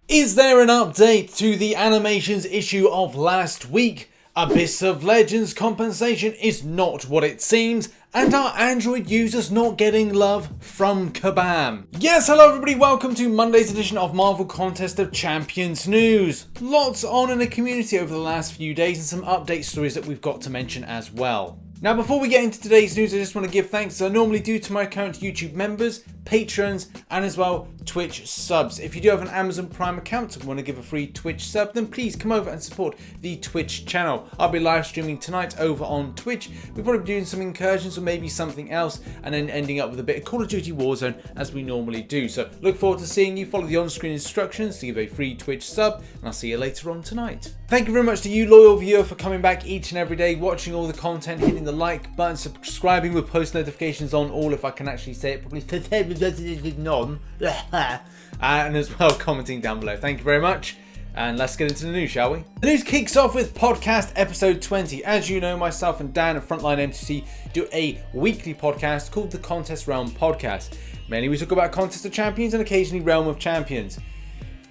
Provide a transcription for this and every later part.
Is there an update to the animations issue of last week? Abyss of Legends compensation is not what it seems, and are Android users not getting love from Kabam? Yes, hello everybody, welcome to Monday's edition of Marvel Contest of Champions news. Lots on in the community over the last few days and some update stories that we've got to mention as well. Now before we get into today's news, I just want to give thanks as I normally do to my current YouTube members, patrons, and as well Twitch subs. If you do have an Amazon Prime account and want to give a free Twitch sub, then please come over and support the Twitch channel. I'll be live streaming tonight over on Twitch. We'll probably be doing some incursions or maybe something else, and then ending up with a bit of Call of Duty Warzone as we normally do. So look forward to seeing you. Follow the on-screen instructions to give a free Twitch sub, and I'll see you later on tonight. Thank you very much to you loyal viewer for coming back each and every day, watching all the content, hitting the like button, subscribing with post notifications on all, if I can actually say it properly, and as well commenting down below. Thank you very much, and let's get into the news, shall we? The news kicks off with podcast episode 20. As you know, myself and Dan at Frontline MCOC do a weekly podcast called the Contest Realm Podcast. Mainly we talk about Contest of Champions and occasionally Realm of Champions,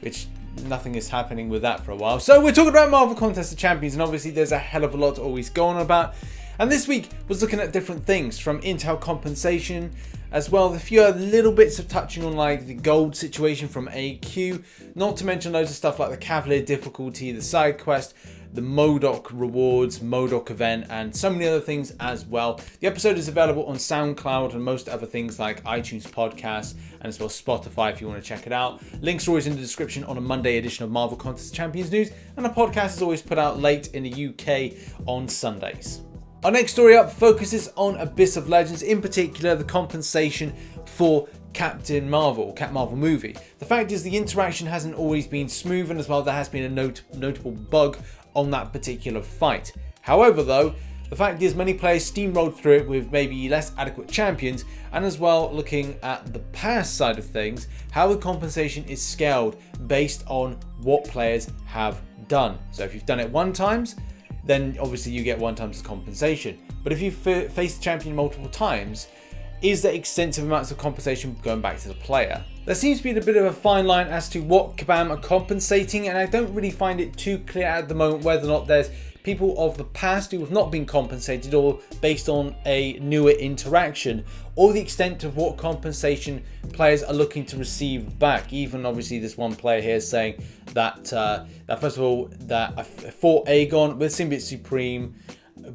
which nothing is happening with that for a while. So we're talking about Marvel Contest of Champions, and obviously there's a hell of a lot to always go on about. And this week was looking at different things, from intel compensation, as well as a few other little bits of touching on like the gold situation from AQ, not to mention loads of stuff like the Cavalier difficulty, the side quest, the MODOK rewards, MODOK event, and so many other things as well. The episode is available on SoundCloud and most other things like iTunes podcasts, and as well Spotify if you want to check it out. Links are always in the description on a Monday edition of Marvel Contest of Champions news, and the podcast is always put out late in the UK on Sundays. Our next story up focuses on Abyss of Legends, in particular the compensation for Captain Marvel movie. The fact is the interaction hasn't always been smooth, and as well there has been a notable bug on that particular fight. However though, the fact is many players steamrolled through it with maybe less adequate champions, and as well looking at the pass side of things, how the compensation is scaled based on what players have done. So if you've done it one times, then obviously you get one times the compensation. But if you face the champion multiple times, is there extensive amounts of compensation going back to the player? There seems to be a bit of a fine line as to what Kabam are compensating, and I don't really find it too clear at the moment whether or not there's people of the past who have not been compensated, or based on a newer interaction, or the extent of what compensation players are looking to receive back. Even obviously this one player here saying that, first of all, that I fought Aegon with Symbiote Supreme,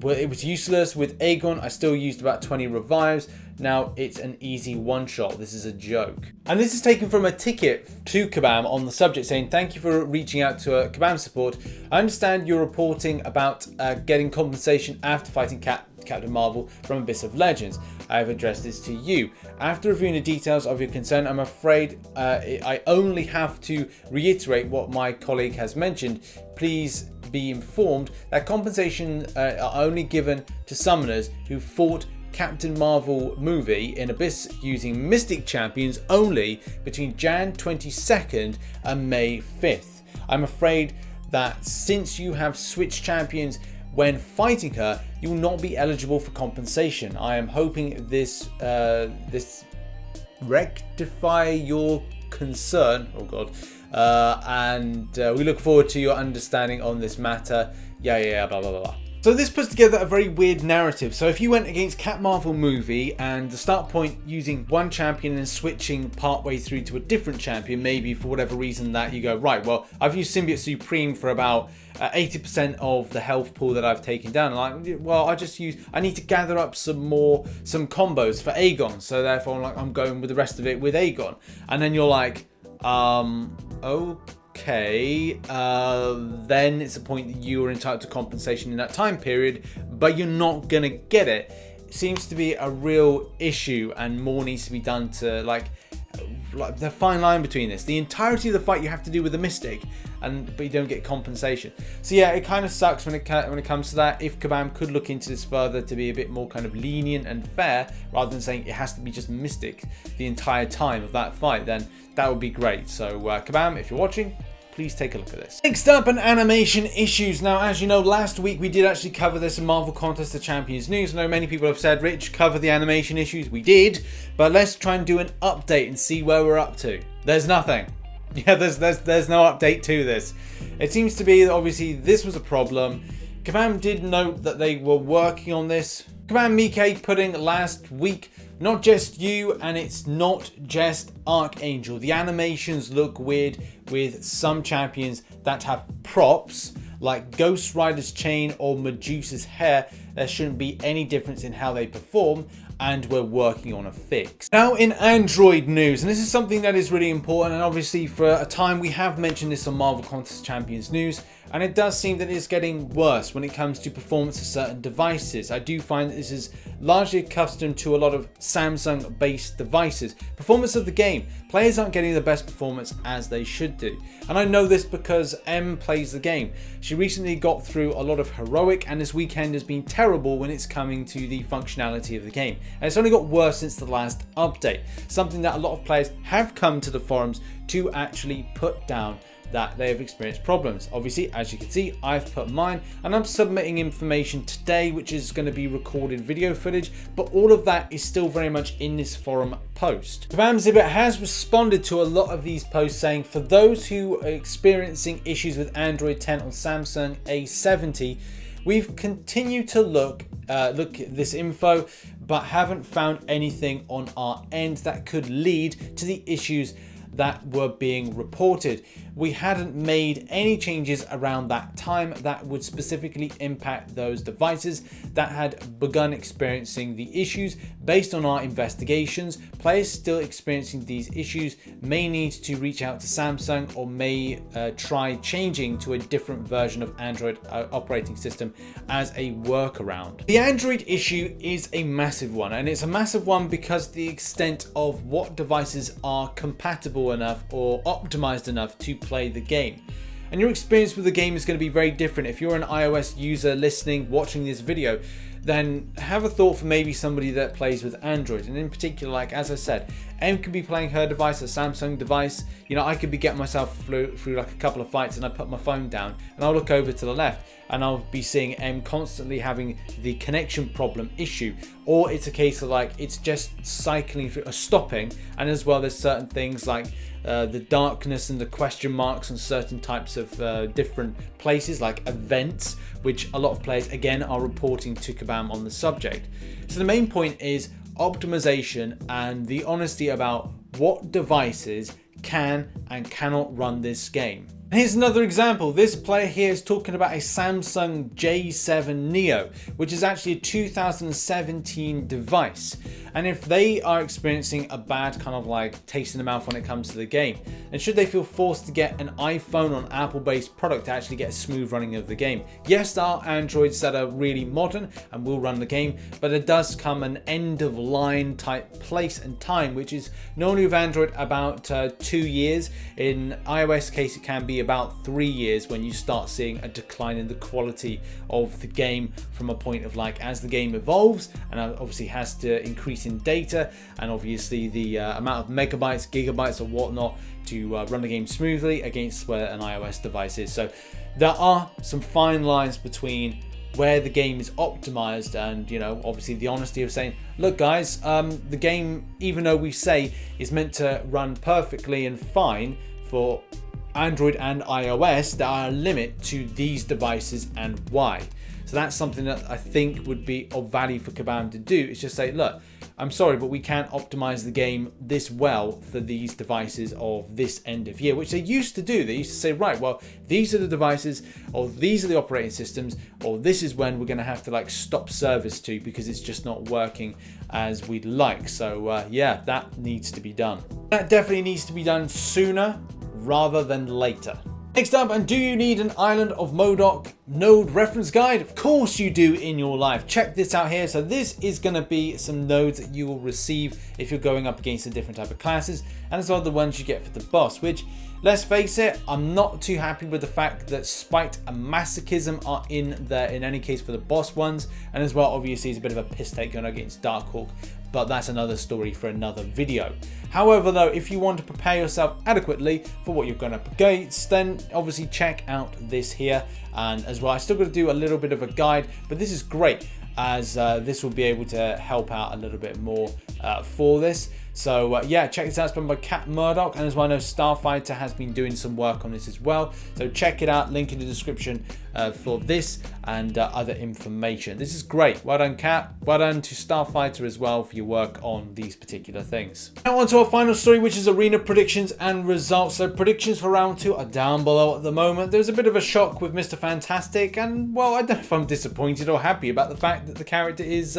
well, it was useless. With Aegon, I still used about 20 revives. Now it's an easy one-shot. This is a joke. And this is taken from a ticket to Kabam on the subject saying, thank you for reaching out to Kabam support. I understand you're reporting about getting compensation after fighting Captain Marvel from Abyss of Legends. I have addressed this to you. After reviewing the details of your concern, I'm afraid I only have to reiterate what my colleague has mentioned. Please be informed that compensation are only given to summoners who fought Captain Marvel movie in Abyss using Mystic Champions only between Jan 22nd and May 5th. I'm afraid that since you have switched champions when fighting her, you will not be eligible for compensation. I am hoping this rectify your concern. Oh god. And we look forward to your understanding on this matter. Yeah, blah, blah, blah, blah. So this puts together a very weird narrative. So if you went against Cap Marvel movie and the start point using one champion and switching partway through to a different champion, maybe for whatever reason that you go, right, well, I've used Symbiote Supreme for about 80% of the health pool that I've taken down. And like, well, I need to gather up some combos for Aegon. So therefore I'm going with the rest of it with Aegon. And then you're like, okay, then it's a point that you are entitled to compensation in that time period, but you're not gonna get it. It seems to be a real issue, and more needs to be done to like the fine line between this. The entirety of the fight you have to do with the Mystic, but you don't get compensation. So yeah, it kind of sucks when it comes to that. If Kabam could look into this further to be a bit more kind of lenient and fair, rather than saying it has to be just Mystic the entire time of that fight, then that would be great. So Kabam, if you're watching, please take a look at this. Next up, an animation issues. Now, as you know, last week we did actually cover this in Marvel Contest of Champions news. I know many people have said, Rich, cover the animation issues. We did, but let's try and do an update and see where we're up to. There's nothing. Yeah, there's no update to this. It seems to be that obviously this was a problem. Kabam did note that they were working on this. Kabam Mike putting last week, not just you, and it's not just Archangel. The animations look weird with some champions that have props like Ghost Rider's chain or Medusa's hair. There shouldn't be any difference in how they perform, and we're working on a fix. Now in Android news, and this is something that is really important, and obviously for a time we have mentioned this on Marvel Contest Champions news, and it does seem that it's getting worse when it comes to performance of certain devices. I do find that this is largely accustomed to a lot of Samsung based devices. Performance of the game, players aren't getting the best performance as they should do. And I know this because M plays the game. She recently got through a lot of heroic, and this weekend has been terrible when it's coming to the functionality of the game. And it's only got worse since the last update. Something that a lot of players have come to the forums to actually put down that they have experienced problems. Obviously, as you can see, I've put mine, and I'm submitting information today, which is going to be recorded video footage, but all of that is still very much in this forum post. Kabam Zibit has responded to a lot of these posts saying, for those who are experiencing issues with Android 10 on Samsung A70, we've continued to look at this info, but haven't found anything on our end that could lead to the issues that were being reported. We hadn't made any changes around that time that would specifically impact those devices that had begun experiencing the issues. Based on our investigations, players still experiencing these issues may need to reach out to Samsung or may try changing to a different version of Android operating system as a workaround. The Android issue is a massive one, and it's a massive one because the extent of what devices are compatible enough or optimized enough to play the game. And your experience with the game is going to be very different. If you're an iOS user listening, watching this video, then have a thought for maybe somebody that plays with Android. And in particular, like as I said, M could be playing her device, a Samsung device. You know, I could be getting myself through like a couple of fights, and I put my phone down and I'll look over to the left and I'll be seeing M constantly having the connection problem issue. Or it's a case of like, it's just cycling through, stopping. And as well, there's certain things like the darkness and the question marks on certain types of different places like events, which a lot of players again are reporting to Kabam on the subject. So the main point is optimization and the honesty about what devices can and cannot run this game. And here's another example. This player here is talking about a Samsung J7 Neo, which is actually a 2017 device. And if they are experiencing a bad kind of like taste in the mouth when it comes to the game, then should they feel forced to get an iPhone or an Apple-based product to actually get a smooth running of the game? Yes, there are Androids that are really modern and will run the game, but it does come an end-of-line type place and time, which is normally with Android about 2 years. In iOS case, it can be about 3 years when you start seeing a decline in the quality of the game from a point of like as the game evolves and obviously has to increase in data and obviously the amount of megabytes, gigabytes or whatnot to run the game smoothly against where an iOS device is. So there are some fine lines between where the game is optimized and, you know, obviously the honesty of saying, look guys, the game, even though we say is meant to run perfectly and fine for Android and iOS, there are a limit to these devices and why. So that's something that I think would be of value for Kabam to do, is just say, look, I'm sorry, but we can't optimize the game this well for these devices of this end of year, which they used to do. They used to say, right, well, these are the devices, or these are the operating systems, or this is when we're going to have to like stop service to because it's just not working as we'd like. So yeah, that needs to be done. That definitely needs to be done sooner rather than later. Next up, and do you need an Island of MODOK node reference guide? Of course you do in your life. Check this out here. So this is going to be some nodes that you will receive if you're going up against a different type of classes, and as well the ones you get for the boss, which, let's face it, I'm not too happy with the fact that Spite and Masochism are in there in any case for the boss ones, and as well obviously it's a bit of a piss take going against Darkhawk, but that's another story for another video. However though, if you want to prepare yourself adequately for what you're going up against, then obviously check out this here. And as well, I still got to do a little bit of a guide, but this is great as this will be able to help out a little bit more for this. So yeah, check this out. It's been by MODOK, and as well I know Starfighter has been doing some work on this as well. So check it out, link in the description for this and other information. This is great. Well done, Cat. Well done to Starfighter as well for your work on these particular things. Now on to our final story, which is arena predictions and results. So predictions for round 2 are down below at the moment. There's a bit of a shock with Mr. Fantastic, and well, I don't know if I'm disappointed or happy about the fact that the character is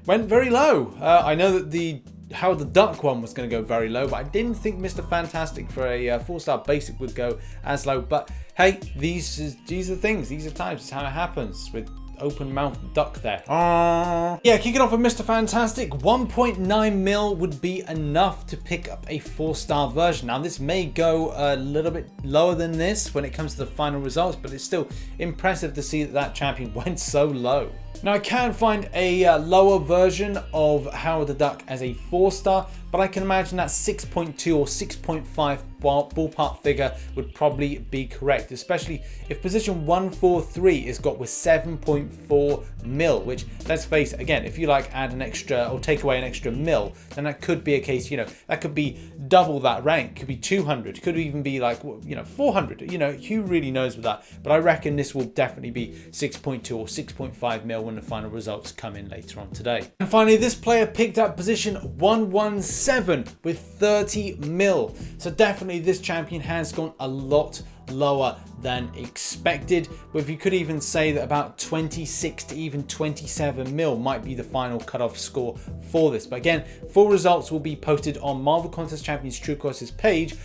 went very low. I know that the Howard the Duck one was going to go very low, but I didn't think Mr. Fantastic for a 4-star basic would go as low. But hey, these are things, these are times, it's how it happens with open mouth duck there. Yeah, kicking off with Mr. Fantastic, 1.9 mil would be enough to pick up a 4-star version. Now this may go a little bit lower than this when it comes to the final results, but it's still impressive to see that that champion went so low. Now I can find a lower version of Howard the Duck as a 4-star, but I can imagine that 6.2 or 6.5 ballpark figure would probably be correct, especially if position 143 is got with 7.4 mil, which, let's face it, again, if you like add an extra or take away an extra mil, then that could be a case, you know, that could be double that rank, could be 200, could even be like, you know, 400, you know, who really knows with that. But I reckon this will definitely be 6.2 or 6.5 mil when the final results come in later on today. And finally, this player picked up position 117 with 30 mil. So definitely this champion has gone a lot lower than expected, but if you could even say that about 26 to even 27 mil might be the final cutoff score for this. But again, full results will be posted on Marvel Contest Champions True Courses page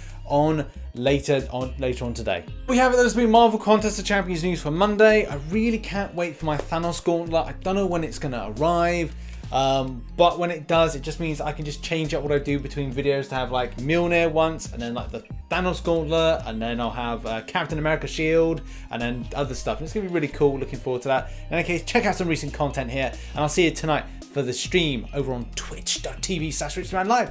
later on today. We have it. There's been Marvel Contest of Champions news for Monday. I really can't wait for my Thanos gauntlet. I don't know when it's going to arrive. But when it does, it just means I can just change up what I do between videos to have like Mjolnir once, and then like the Thanos gauntlet, and then I'll have Captain America shield, and then other stuff. And it's going to be really cool. Looking forward to that. In any case, check out some recent content here, and I'll see you tonight for the stream over on twitch.tv/RichTheMan live.